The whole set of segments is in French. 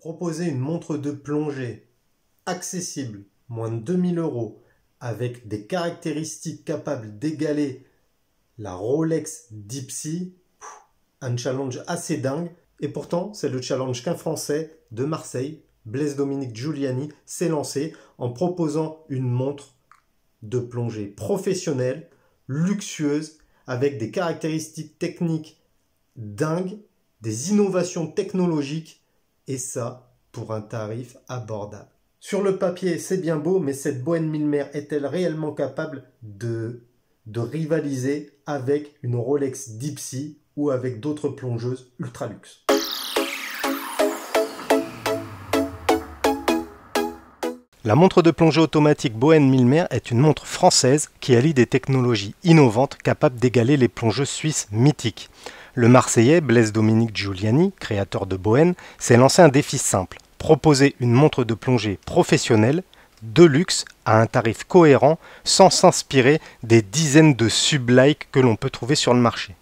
Proposer une montre de plongée accessible, moins de 2000 €, avec des caractéristiques capables d'égaler la Rolex Deep Sea, un challenge assez dingue. Et pourtant, c'est le challenge qu'un Français de Marseille, Blaise Dominique Giuliani, s'est lancé en proposant une montre de plongée professionnelle, luxueuse, avec des caractéristiques techniques dingues, des innovations technologiques, et ça pour un tarif abordable. Sur le papier, c'est bien beau, mais cette Bowen Milmer est-elle réellement capable de rivaliser avec une Rolex Deep Sea ou avec d'autres plongeuses ultra luxe? La montre de plongée automatique Bowen Milmer est une montre française qui allie des technologies innovantes capables d'égaler les plongeuses suisses mythiques. Le Marseillais Blaise Dominique Giuliani, créateur de Bowen, s'est lancé un défi simple: proposer une montre de plongée professionnelle, de luxe, à un tarif cohérent, sans s'inspirer des dizaines de sub-likes que l'on peut trouver sur le marché.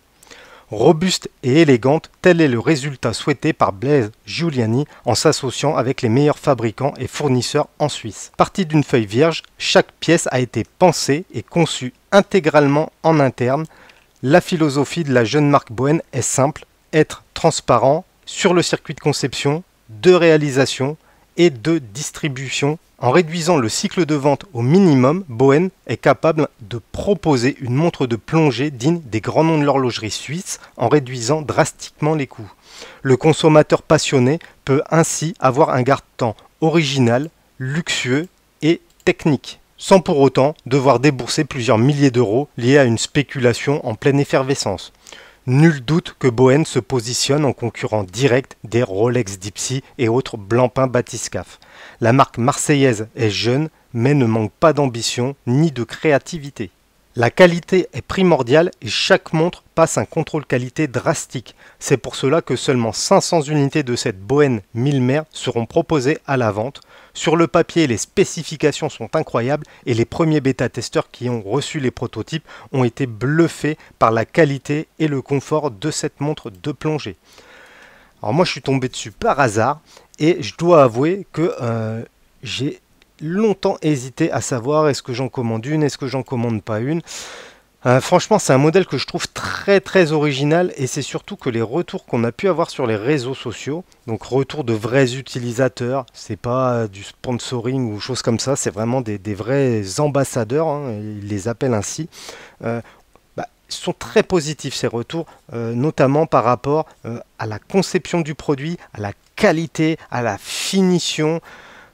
Robuste et élégante, tel est le résultat souhaité par Blaise Giuliani en s'associant avec les meilleurs fabricants et fournisseurs en Suisse. Partie d'une feuille vierge, chaque pièce a été pensée et conçue intégralement en interne. La philosophie de la jeune marque Bowen est simple: être transparent sur le circuit de conception, de réalisation et de distribution. En réduisant le cycle de vente au minimum, Bowen est capable de proposer une montre de plongée digne des grands noms de l'horlogerie suisse en réduisant drastiquement les coûts. Le consommateur passionné peut ainsi avoir un garde-temps original, luxueux et technique, sans pour autant devoir débourser plusieurs milliers d'euros liés à une spéculation en pleine effervescence. Nul doute que Bowen se positionne en concurrent direct des Rolex Deep Sea et autres Blancpain Bathyscaphe. La marque marseillaise est jeune, mais ne manque pas d'ambition ni de créativité. La qualité est primordiale et chaque montre passe un contrôle qualité drastique. C'est pour cela que seulement 500 unités de cette Bowen Milmer seront proposées à la vente. Sur le papier, les spécifications sont incroyables et les premiers bêta-testeurs qui ont reçu les prototypes ont été bluffés par la qualité et le confort de cette montre de plongée. Alors moi, je suis tombé dessus par hasard et je dois avouer que j'ai longtemps hésité à savoir est-ce que j'en commande une, est-ce que j'en commande pas une. Franchement, c'est un modèle que je trouve très original et c'est surtout que les retours qu'on a pu avoir sur les réseaux sociaux, donc retours de vrais utilisateurs, c'est pas du sponsoring ou choses comme ça, c'est vraiment des vrais ambassadeurs, hein, ils les appellent ainsi. Sont très positifs ces retours, notamment par rapport à la conception du produit, à la qualité, à la finition.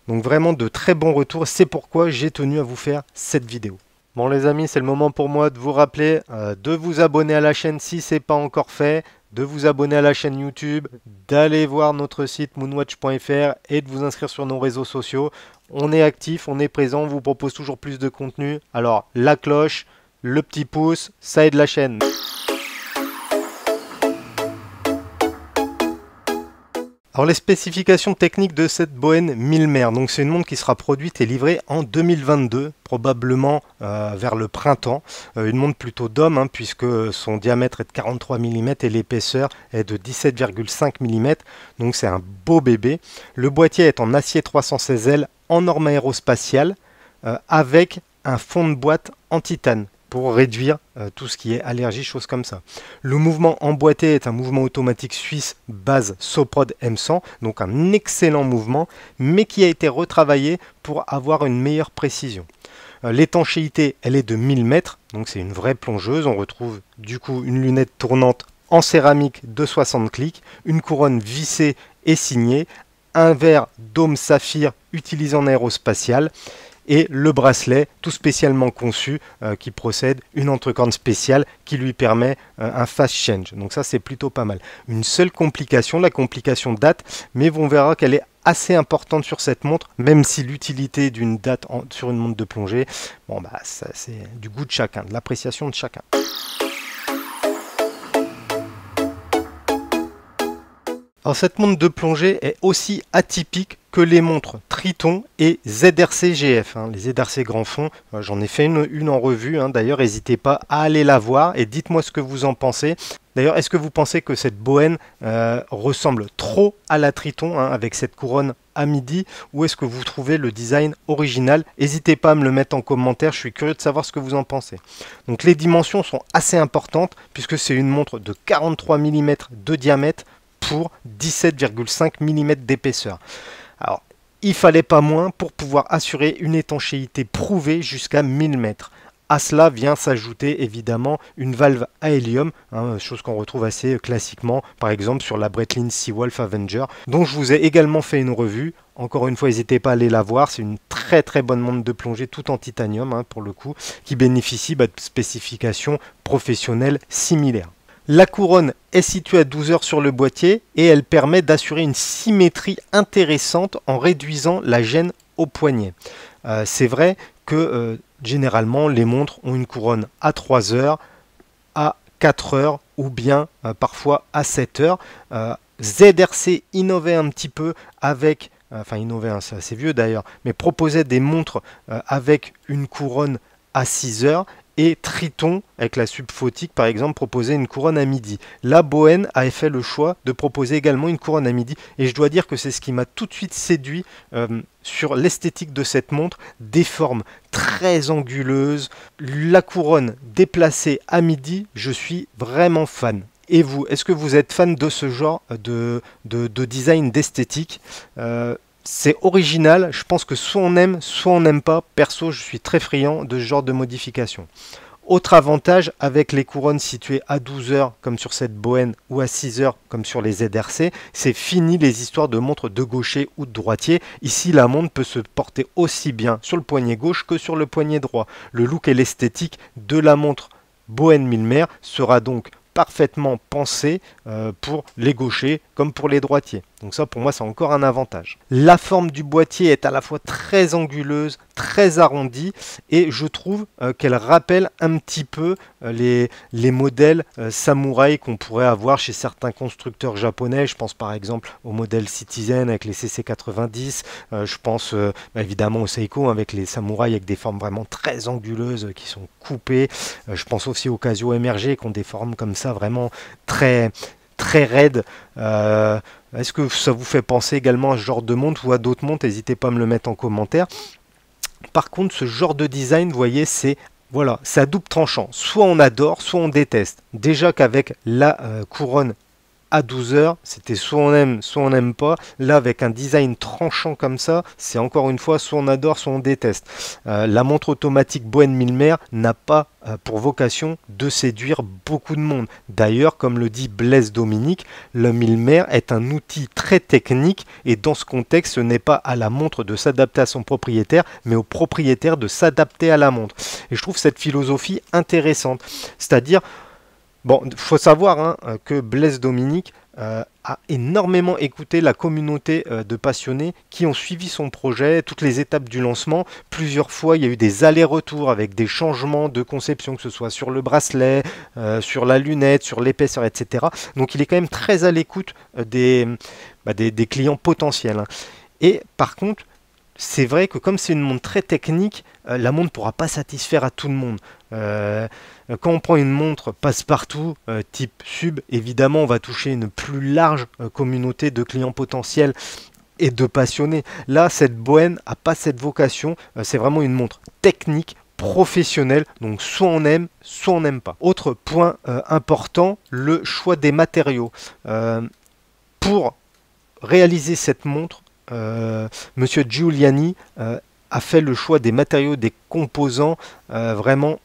Donc vraiment de très bons retours, c'est pourquoi j'ai tenu à vous faire cette vidéo. Bon les amis, c'est le moment pour moi de vous rappeler de vous abonner à la chaîne si ce n'est pas encore fait, de vous abonner à la chaîne YouTube, d'aller voir notre site moonwatch.fr et de vous inscrire sur nos réseaux sociaux. On est actif, on est présent, on vous propose toujours plus de contenu. Alors la cloche, le petit pouce, ça aide la chaîne. Alors les spécifications techniques de cette Bowen Milmer, donc c'est une montre qui sera produite et livrée en 2022, probablement vers le printemps. Une montre plutôt d'homme, hein, puisque son diamètre est de 43 mm et l'épaisseur est de 17,5 mm, donc c'est un beau bébé. Le boîtier est en acier 316L en norme aérospatiale, avec un fond de boîte en titane, pour réduire tout ce qui est allergie, choses comme ça. Le mouvement emboîté est un mouvement automatique suisse base Soprod M100, donc un excellent mouvement, mais qui a été retravaillé pour avoir une meilleure précision. L'étanchéité, elle est de 1000 mètres, donc c'est une vraie plongeuse. On retrouve du coup une lunette tournante en céramique de 60 clics, une couronne vissée et signée, un verre dôme saphir utilisé en aérospatial, et le bracelet tout spécialement conçu qui procède une entrecorne spéciale qui lui permet un fast change. Donc ça c'est plutôt pas mal. Une seule complication, la complication date, mais on verra qu'elle est assez importante sur cette montre, même si l'utilité d'une date sur une montre de plongée, bon bah ça c'est du goût de chacun, de l'appréciation de chacun. Alors cette montre de plongée est aussi atypique que que les montres Triton et ZRC GF, hein, les ZRC Grand Fond. J'en ai fait une en revue, hein, d'ailleurs n'hésitez pas à aller la voir et dites-moi ce que vous en pensez. D'ailleurs, est-ce que vous pensez que cette Bowen ressemble trop à la Triton, hein, avec cette couronne à midi, ou est-ce que vous trouvez le design original? N'hésitez pas à me le mettre en commentaire, je suis curieux de savoir ce que vous en pensez. Donc les dimensions sont assez importantes puisque c'est une montre de 43 mm de diamètre pour 17,5 mm d'épaisseur. Alors, il fallait pas moins pour pouvoir assurer une étanchéité prouvée jusqu'à 1000 mètres. À cela vient s'ajouter évidemment une valve à hélium, hein, chose qu'on retrouve assez classiquement, par exemple sur la Breitling Seawolf Avenger, dont je vous ai également fait une revue. Encore une fois, n'hésitez pas à aller la voir, c'est une très bonne montre de plongée tout en titanium, hein, pour le coup, qui bénéficie de spécifications professionnelles similaires. La couronne est située à 12 heures sur le boîtier et elle permet d'assurer une symétrie intéressante en réduisant la gêne au poignet. C'est vrai que généralement les montres ont une couronne à 3 heures, à 4 heures ou bien parfois à 7 heures. ZRC innovait un petit peu avec, enfin innovait, hein, c'est assez vieux d'ailleurs, mais proposait des montres avec une couronne à 6 heures. Et Triton, avec la subphotique par exemple, proposait une couronne à midi. La Bowen a fait le choix de proposer également une couronne à midi. Et je dois dire que c'est ce qui m'a tout de suite séduit sur l'esthétique de cette montre. Des formes très anguleuses. La couronne déplacée à midi, je suis vraiment fan. Et vous, est-ce que vous êtes fan de ce genre de design, d'esthétique? C'est original, je pense que soit on aime, soit on n'aime pas. Perso, je suis très friand de ce genre de modification. Autre avantage avec les couronnes situées à 12 heures comme sur cette Bowen ou à 6 heures comme sur les ZRC, c'est fini les histoires de montres de gaucher ou de droitier. Ici, la montre peut se porter aussi bien sur le poignet gauche que sur le poignet droit. Le look et l'esthétique de la montre Bowen Milmer sera donc parfaitement pensé pour les gauchers comme pour les droitiers. Donc ça, pour moi, c'est encore un avantage. La forme du boîtier est à la fois très anguleuse, très arrondie, et je trouve qu'elle rappelle un petit peu les modèles samouraï qu'on pourrait avoir chez certains constructeurs japonais. Je pense par exemple au modèle Citizen avec les CC90, je pense évidemment au Seiko avec les samouraïs avec des formes vraiment très anguleuses qui sont coupées. Je pense aussi aux Casio MRG qui ont des formes comme ça vraiment très raides. Est-ce que ça vous fait penser également à ce genre de montre ou à d'autres montres? N'hésitez pas à me le mettre en commentaire. Par contre, ce genre de design, vous voyez, c'est voilà, à double tranchant. Soit on adore, soit on déteste. Déjà qu'avec la couronne à 12 heures, c'était soit on n'aime pas. Là, avec un design tranchant comme ça, c'est encore une fois soit on adore, soit on déteste. La montre automatique Bowen Milmer n'a pas pour vocation de séduire beaucoup de monde. D'ailleurs, comme le dit Blaise Dominique, le Milmer est un outil très technique et dans ce contexte, ce n'est pas à la montre de s'adapter à son propriétaire, mais au propriétaire de s'adapter à la montre. Et je trouve cette philosophie intéressante. C'est-à-dire, bon, il faut savoir hein, que Blaise Dominique a énormément écouté la communauté de passionnés qui ont suivi son projet, toutes les étapes du lancement. Plusieurs fois, il y a eu des allers-retours avec des changements de conception, que ce soit sur le bracelet, sur la lunette, sur l'épaisseur, etc. Donc il est quand même très à l'écoute des clients potentiels. Hein. Et par contre, c'est vrai que comme c'est une montre très technique, la montre ne pourra pas satisfaire à tout le monde. Quand on prend une montre passe-partout, type sub, évidemment on va toucher une plus large communauté de clients potentiels et de passionnés. Là, cette Bowen n'a pas cette vocation, c'est vraiment une montre technique, professionnelle, donc soit on aime, soit on n'aime pas. Autre point important, le choix des matériaux. Pour réaliser cette montre, Monsieur Giuliani a fait le choix des matériaux, des composants vraiment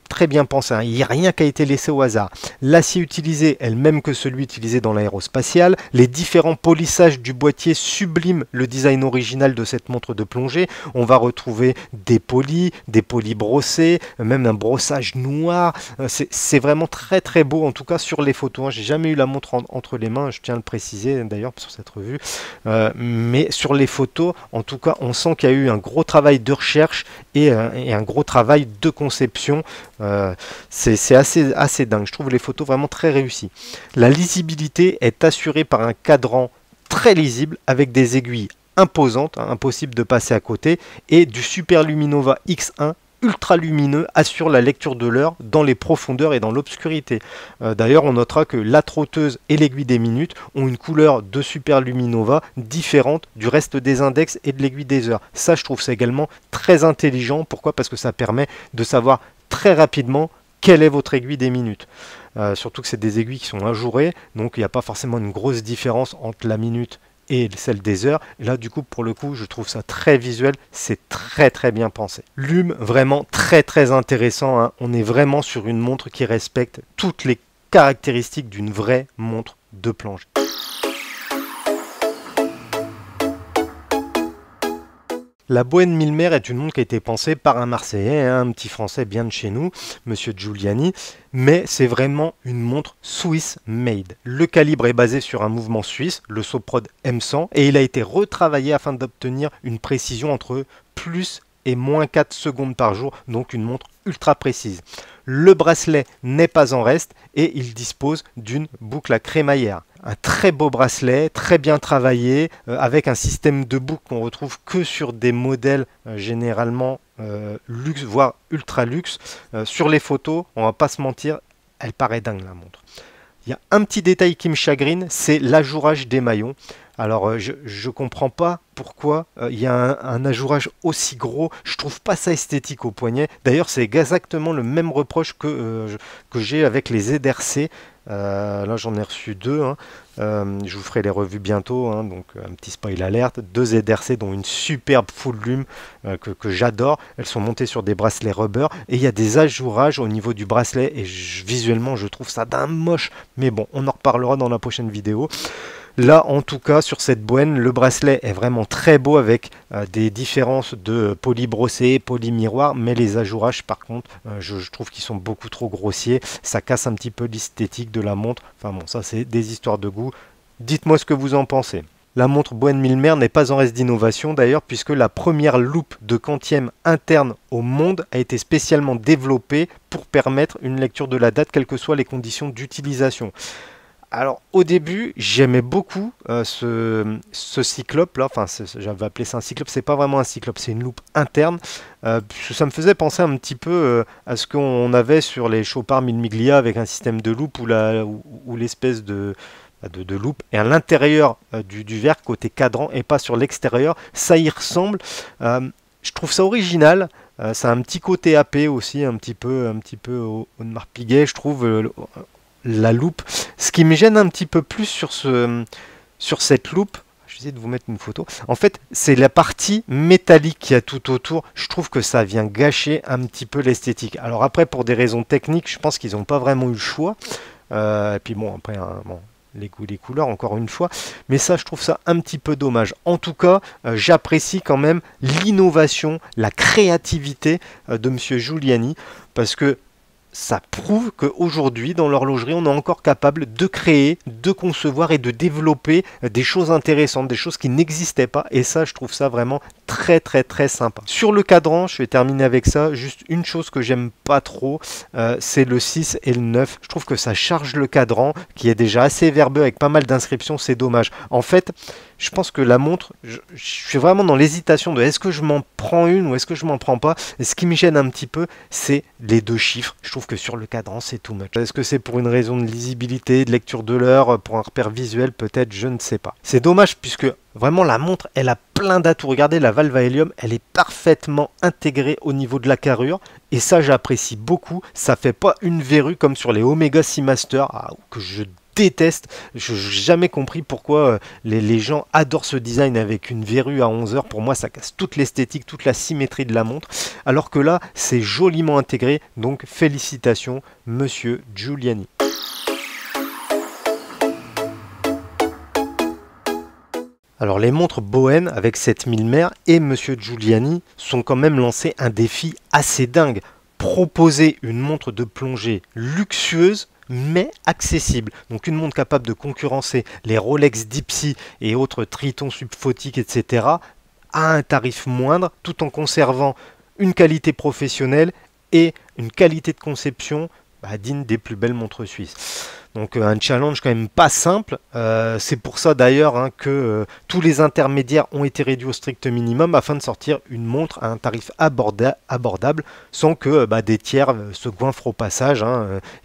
très bien pensé. Hein. Il n'y a rien qui a été laissé au hasard. L'acier utilisé est le même que celui utilisé dans l'aérospatiale. Les différents polissages du boîtier subliment le design original de cette montre de plongée. On va retrouver des polis brossés, même un brossage noir. C'est vraiment très beau, en tout cas sur les photos. Hein. J'ai jamais eu la montre entre les mains, je tiens à le préciser d'ailleurs sur cette revue. Mais sur les photos, en tout cas, on sent qu'il y a eu un gros travail de recherche et un gros travail de conception. C'est assez dingue. Je trouve les photos vraiment très réussies. La lisibilité est assurée par un cadran très lisible avec des aiguilles imposante, hein, impossible de passer à côté, et du Super Luminova X1 ultra lumineux assure la lecture de l'heure dans les profondeurs et dans l'obscurité. D'ailleurs, on notera que la trotteuse et l'aiguille des minutes ont une couleur de Super Luminova différente du reste des index et de l'aiguille des heures. Ça, je trouve ça également très intelligent. Pourquoi? Parce que ça permet de savoir très rapidement quelle est votre aiguille des minutes. Surtout que c'est des aiguilles qui sont ajourées, donc il n'y a pas forcément une grosse différence entre la minute et celle des heures. Et là, du coup, pour le coup, je trouve ça très visuel, c'est très très bien pensé. Lume, vraiment très très intéressant, hein. On est vraiment sur une montre qui respecte toutes les caractéristiques d'une vraie montre de plongée. La Bohème Milmer est une montre qui a été pensée par un Marseillais, hein, un petit Français bien de chez nous, Monsieur Giuliani, mais c'est vraiment une montre Swiss made. Le calibre est basé sur un mouvement suisse, le Soprod M100, et il a été retravaillé afin d'obtenir une précision entre plus et moins 4 secondes par jour, donc une montre ultra précise. Le bracelet n'est pas en reste et il dispose d'une boucle à crémaillère. Un très beau bracelet, très bien travaillé, avec un système de boucle qu'on retrouve que sur des modèles généralement luxe, voire ultra luxe. Sur les photos, on va pas se mentir, elle paraît dingue la montre. Il y a un petit détail qui me chagrine, c'est l'ajourage des maillons. Alors je ne comprends pas pourquoi il y a un ajourage aussi gros. Je trouve pas ça esthétique au poignet. D'ailleurs c'est exactement le même reproche que j'ai avec les ZRC. Là j'en ai reçu deux, hein. Je vous ferai les revues bientôt, hein, donc un petit spoil alerte. Deux ZRC dont une superbe full lume que j'adore. Elles sont montées sur des bracelets rubber et il y a des ajourages au niveau du bracelet et visuellement je trouve ça d'un moche. Mais bon, on en reparlera dans la prochaine vidéo. Là, en tout cas, sur cette Bohème, le bracelet est vraiment très beau avec des différences de poly brossé, poly miroir, mais les ajourages, par contre, je trouve qu'ils sont beaucoup trop grossiers. Ça casse un petit peu l'esthétique de la montre. Enfin bon, ça, c'est des histoires de goût. Dites-moi ce que vous en pensez. La montre Bohème Milmer n'est pas en reste d'innovation d'ailleurs, puisque la première loupe de quantième interne au monde a été spécialement développée pour permettre une lecture de la date, quelles que soient les conditions d'utilisation. Alors au début j'aimais beaucoup ce cyclope là, enfin j'avais appelé ça un cyclope, c'est pas vraiment un cyclope, c'est une loupe interne. Ça me faisait penser un petit peu à ce qu'on avait sur les Chopard Mille avec un système de loupe ou l'espèce de loupe et à l'intérieur du verre côté cadran et pas sur l'extérieur, ça y ressemble. Je trouve ça original. Ça a un petit côté AP aussi, un petit peu Audemars Piguet, je trouve. La loupe. Ce qui me gêne un petit peu plus sur cette loupe, je vais essayer de vous mettre une photo. En fait, c'est la partie métallique qu'il y a tout autour. Je trouve que ça vient gâcher un petit peu l'esthétique. Alors après, pour des raisons techniques, je pense qu'ils n'ont pas vraiment eu le choix. Et puis bon, après, hein, bon, les goûts, les couleurs, encore une fois. Mais ça, je trouve ça un petit peu dommage. En tout cas, j'apprécie quand même l'innovation, la créativité de Monsieur Giuliani, parce que ça prouve qu'aujourd'hui, dans l'horlogerie, on est encore capable de créer, de concevoir et de développer des choses intéressantes, des choses qui n'existaient pas. Et ça, je trouve ça vraiment très très très sympa. Sur le cadran, je vais terminer avec ça. Juste une chose que j'aime pas trop, c'est le 6 et le 9. Je trouve que ça charge le cadran, qui est déjà assez verbeux avec pas mal d'inscriptions. C'est dommage. En fait, je pense que la montre, je suis vraiment dans l'hésitation de est-ce que je m'en prends une ou est-ce que je m'en prends pas. Et ce qui me gêne un petit peu, c'est les deux chiffres. Je trouve que sur le cadran, c'est too much. Est-ce que c'est pour une raison de lisibilité, de lecture de l'heure, pour un repère visuel, peut-être, je ne sais pas. C'est dommage puisque vraiment la montre, elle a plein d'atouts. Regardez, la valve à hélium, elle est parfaitement intégrée au niveau de la carrure. Et ça, j'apprécie beaucoup. Ça fait pas une verrue comme sur les Omega Seamaster, que je déteste. Je n'ai jamais compris pourquoi les gens adorent ce design avec une verrue à 11 heures. Pour moi, ça casse toute l'esthétique, toute la symétrie de la montre. Alors que là, c'est joliment intégré. Donc, félicitations, Monsieur Giuliani. Alors les montres Bohème avec cette Milmer et Monsieur Giuliani sont quand même lancés un défi assez dingue. Proposer une montre de plongée luxueuse mais accessible. Donc une montre capable de concurrencer les Rolex Deep Sea et autres Triton Subphotique, etc. à un tarif moindre tout en conservant une qualité professionnelle et une qualité de conception digne des plus belles montres suisses. Donc un challenge quand même pas simple. C'est pour ça d'ailleurs que tous les intermédiaires ont été réduits au strict minimum afin de sortir une montre à un tarif abordable sans que des tiers se goinfrent au passage.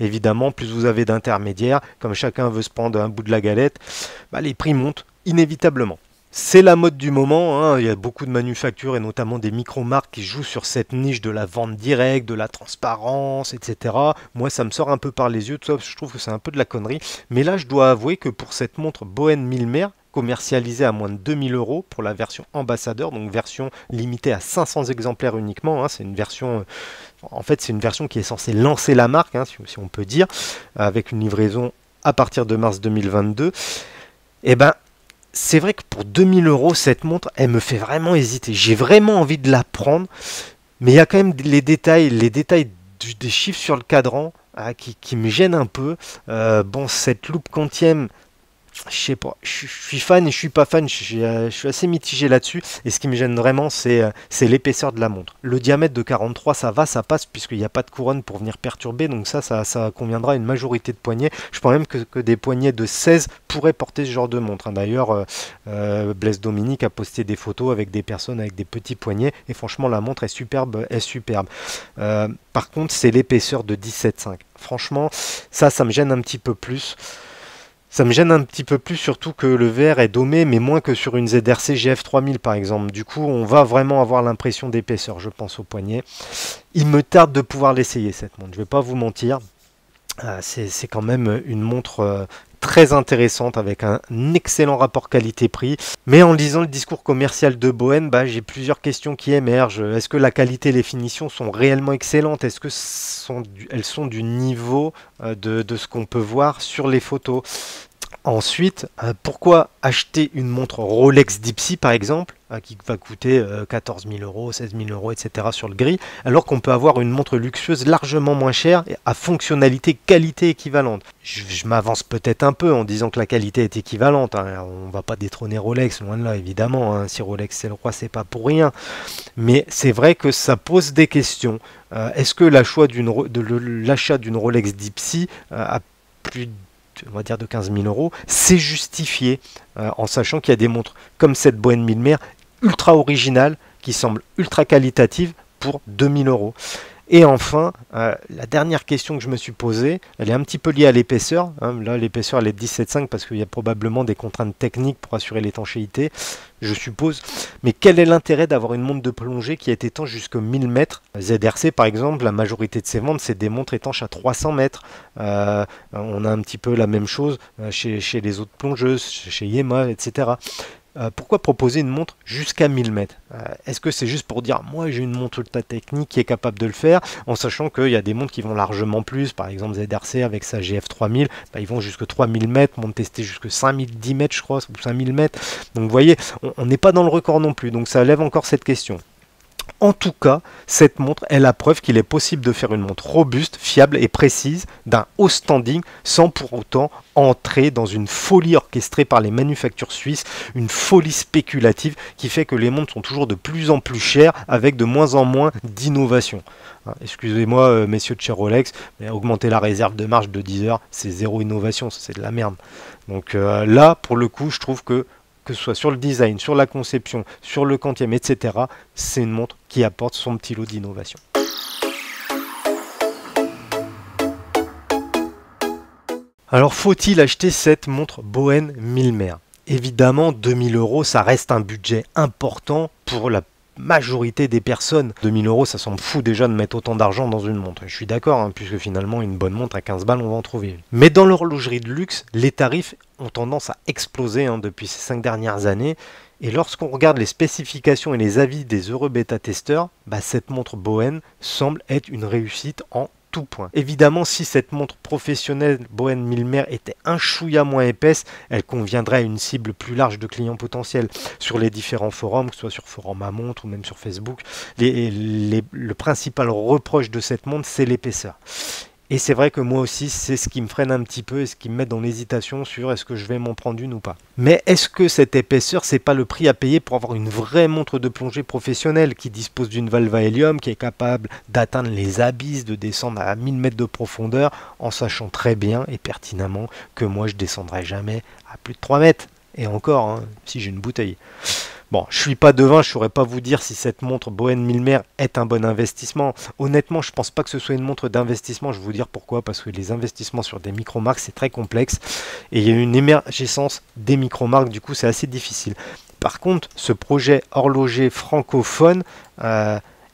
Évidemment, plus vous avez d'intermédiaires, comme chacun veut se prendre un bout de la galette, les prix montent inévitablement. C'est la mode du moment, il y a beaucoup de manufactures et notamment des micro-marques qui jouent sur cette niche de la vente directe, de la transparence, etc. Moi ça me sort un peu par les yeux, tout ça, je trouve que c'est un peu de la connerie. Mais là je dois avouer que pour cette montre Bohen Milmer, commercialisée à moins de 2000 € pour la version ambassadeur, donc version limitée à 500 exemplaires uniquement, c'est une version... En fait c'est une version qui est censée lancer la marque, si on peut dire, avec une livraison à partir de mars 2022. C'est vrai que pour 2000 €, cette montre, elle me fait vraiment hésiter. J'ai vraiment envie de la prendre, mais il y a quand même les détails des chiffres sur le cadran qui me gênent un peu. Cette loupe quantième, je sais pas, je suis fan et je suis pas fan, je suis assez mitigé là-dessus. Et ce qui me gêne vraiment, c'est l'épaisseur de la montre. Le diamètre de 43, ça va, ça passe, puisqu'il n'y a pas de couronne pour venir perturber. Donc ça conviendra à une majorité de poignets. Je pense même que des poignets de 16 pourraient porter ce genre de montre. D'ailleurs, Blaise Dominique a posté des photos avec des personnes avec des petits poignets. Et franchement, la montre est superbe. Par contre, c'est l'épaisseur de 17,5. Franchement, ça me gêne un petit peu plus. Ça me gêne un petit peu plus, surtout que le verre est domé, mais moins que sur une ZRC GF3000 par exemple. Du coup, on va vraiment avoir l'impression d'épaisseur, je pense, au poignet. Il me tarde de pouvoir l'essayer, cette montre. Je ne vais pas vous mentir. C'est quand même une montre très intéressante avec un excellent rapport qualité-prix. Mais en lisant le discours commercial de Bohen, j'ai plusieurs questions qui émergent. Est-ce que la qualité et les finitions sont réellement excellentes? Est-ce que elles sont du niveau de ce qu'on peut voir sur les photos? Ensuite, pourquoi acheter une montre Rolex Deep Sea par exemple, qui va coûter 14 000 €, 16 000 €, etc. sur le gris, alors qu'on peut avoir une montre luxueuse largement moins chère et à fonctionnalité qualité équivalente? Je m'avance peut-être un peu en disant que la qualité est équivalente. On ne va pas détrôner Rolex, loin de là évidemment. Si Rolex c'est le roi, c'est pas pour rien. Mais c'est vrai que ça pose des questions. Est-ce que l'achat d'une Rolex Deep Sea à plus on va dire de 15 000 €, c'est justifié en sachant qu'il y a des montres comme cette Bohen Milmer ultra originale qui semble ultra qualitative pour 2000 €. Et enfin, la dernière question que je me suis posée, elle est un petit peu liée à l'épaisseur. Là, l'épaisseur, elle est de 17,5 parce qu'il y a probablement des contraintes techniques pour assurer l'étanchéité, je suppose. Mais quel est l'intérêt d'avoir une montre de plongée qui est étanche jusqu'à 1000 mètres? ZRC, par exemple, la majorité de ses ventes, c'est des montres étanches à 300 mètres. On a un petit peu la même chose chez les autres plongeuses, chez Yema, etc. Pourquoi proposer une montre jusqu'à 1000 mètres? Est-ce que c'est juste pour dire moi j'ai une montre ultra technique qui est capable de le faire, en sachant qu'il y a des montres qui vont largement plus, par exemple ZRC avec sa GF3000, ils vont jusqu'à 3000 mètres, montre testée jusqu'à 5010 mètres je crois, ou 5000 mètres. Donc vous voyez, on n'est pas dans le record non plus, donc ça lève encore cette question. En tout cas, cette montre est la preuve qu'il est possible de faire une montre robuste, fiable et précise d'un haut standing sans pour autant entrer dans une folie orchestrée par les manufactures suisses, une folie spéculative qui fait que les montres sont toujours de plus en plus chères avec de moins en moins d'innovation. Excusez-moi messieurs de chez Rolex, mais augmenter la réserve de marge de 10 heures, c'est zéro innovation, c'est de la merde. Donc là, pour le coup, je trouve que ce soit sur le design, sur la conception, sur le quantième, etc., c'est une montre qui apporte son petit lot d'innovation. Alors, faut-il acheter cette montre Bohen Milmer? Évidemment, 2000 €, ça reste un budget important pour la majorité des personnes. 2000 €, ça semble fou déjà de mettre autant d'argent dans une montre. Je suis d'accord, puisque finalement, une bonne montre à 15 balles, on va en trouver une. Mais dans l'horlogerie de luxe, les tarifs ont tendance à exploser depuis ces 5 dernières années. Et lorsqu'on regarde les spécifications et les avis des heureux bêta-testeurs, cette montre Bohen semble être une réussite en tout point. Évidemment, si cette montre professionnelle Bohen Milmer était un chouïa moins épaisse, elle conviendrait à une cible plus large de clients potentiels. Sur les différents forums, que ce soit sur Forum à montre ou même sur Facebook, le principal reproche de cette montre, c'est l'épaisseur. Et c'est vrai que moi aussi, c'est ce qui me freine un petit peu et ce qui me met dans l'hésitation sur est-ce que je vais m'en prendre une ou pas. Mais est-ce que cette épaisseur, c'est pas le prix à payer pour avoir une vraie montre de plongée professionnelle qui dispose d'une valve à hélium, qui est capable d'atteindre les abysses, de descendre à 1000 mètres de profondeur, en sachant très bien et pertinemment que moi je descendrai jamais à plus de 3 mètres. Et encore, hein, si j'ai une bouteille. Bon, je suis pas devin, je saurais pas vous dire si cette montre Bowen Milmer est un bon investissement. Honnêtement, je pense pas que ce soit une montre d'investissement. Je vais vous dire pourquoi. Parce que les investissements sur des micro-marques, c'est très complexe. Et il y a une émergence des micro-marques, du coup, c'est assez difficile. Par contre, ce projet horloger francophone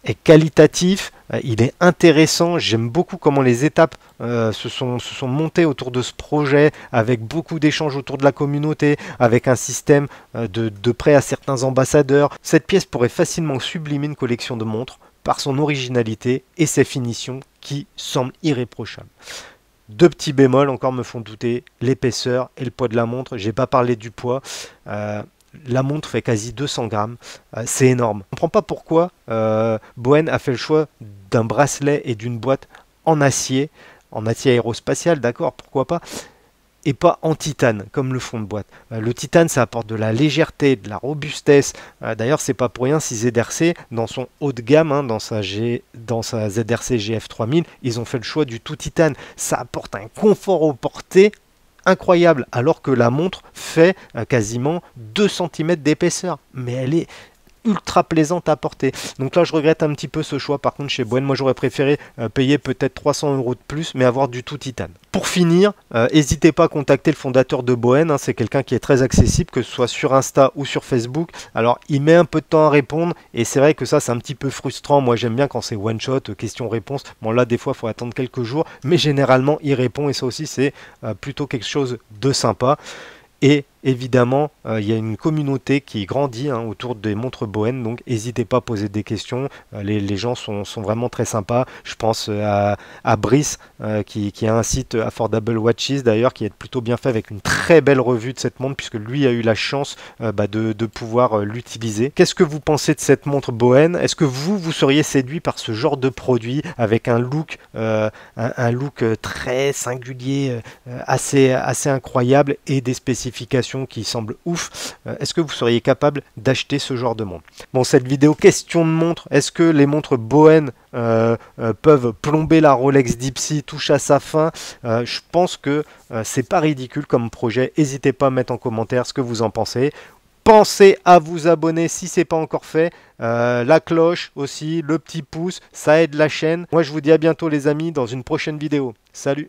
est qualitatif, il est intéressant. J'aime beaucoup comment les étapes se sont montées autour de ce projet, avec beaucoup d'échanges autour de la communauté, avec un système de prêt à certains ambassadeurs. Cette pièce pourrait facilement sublimer une collection de montres par son originalité et ses finitions qui semblent irréprochables. Deux petits bémols encore me font douter, l'épaisseur et le poids de la montre. J'ai pas parlé du poids. La montre fait quasi 200 grammes, c'est énorme. Je ne comprends pas pourquoi Bowen a fait le choix d'un bracelet et d'une boîte en acier aérospatial, d'accord, pourquoi pas, et pas en titane, comme le fond de boîte. Le titane, ça apporte de la légèreté, de la robustesse. D'ailleurs, c'est pas pour rien si ZRC, dans son haut de gamme, hein, dans sa ZRC GF 3000, ils ont fait le choix du tout titane. Ça apporte un confort au porté incroyable, alors que la montre fait quasiment 2 cm d'épaisseur. Mais elle est ultra plaisante à porter. Donc là, je regrette un petit peu ce choix. Par contre, chez Bowen, moi, j'aurais préféré payer peut-être 300 € de plus, mais avoir du tout titane. Pour finir, n'hésitez pas à contacter le fondateur de Bowen. Hein, c'est quelqu'un qui est très accessible, que ce soit sur Insta ou sur Facebook. Alors, il met un peu de temps à répondre, et c'est vrai que ça, c'est un petit peu frustrant. Moi, j'aime bien quand c'est one-shot, question-réponse. Bon, là, des fois, il faut attendre quelques jours, mais généralement, il répond, et ça aussi, c'est plutôt quelque chose de sympa. Et évidemment, il y a une communauté qui grandit autour des montres Bowen, donc n'hésitez pas à poser des questions. Les gens sont vraiment très sympas. Je pense à Brice qui a un site Affordable Watches d'ailleurs, qui est plutôt bien fait, avec une très belle revue de cette montre, puisque lui a eu la chance de pouvoir l'utiliser. Qu'est-ce que vous pensez de cette montre Bowen? Est-ce que vous seriez séduit par ce genre de produit avec un look très singulier, assez incroyable, et des spécifications qui semble ouf? Est-ce que vous seriez capable d'acheter ce genre de montre? Bon, cette vidéo question de montre, est-ce que les montres Bowen peuvent plomber la Rolex Deep Sea, touche à sa fin? Je pense que c'est pas ridicule comme projet. N'hésitez pas à mettre en commentaire ce que vous en pensez. Pensez à vous abonner si ce n'est pas encore fait. La cloche aussi, le petit pouce, ça aide la chaîne. Moi, je vous dis à bientôt les amis dans une prochaine vidéo. Salut!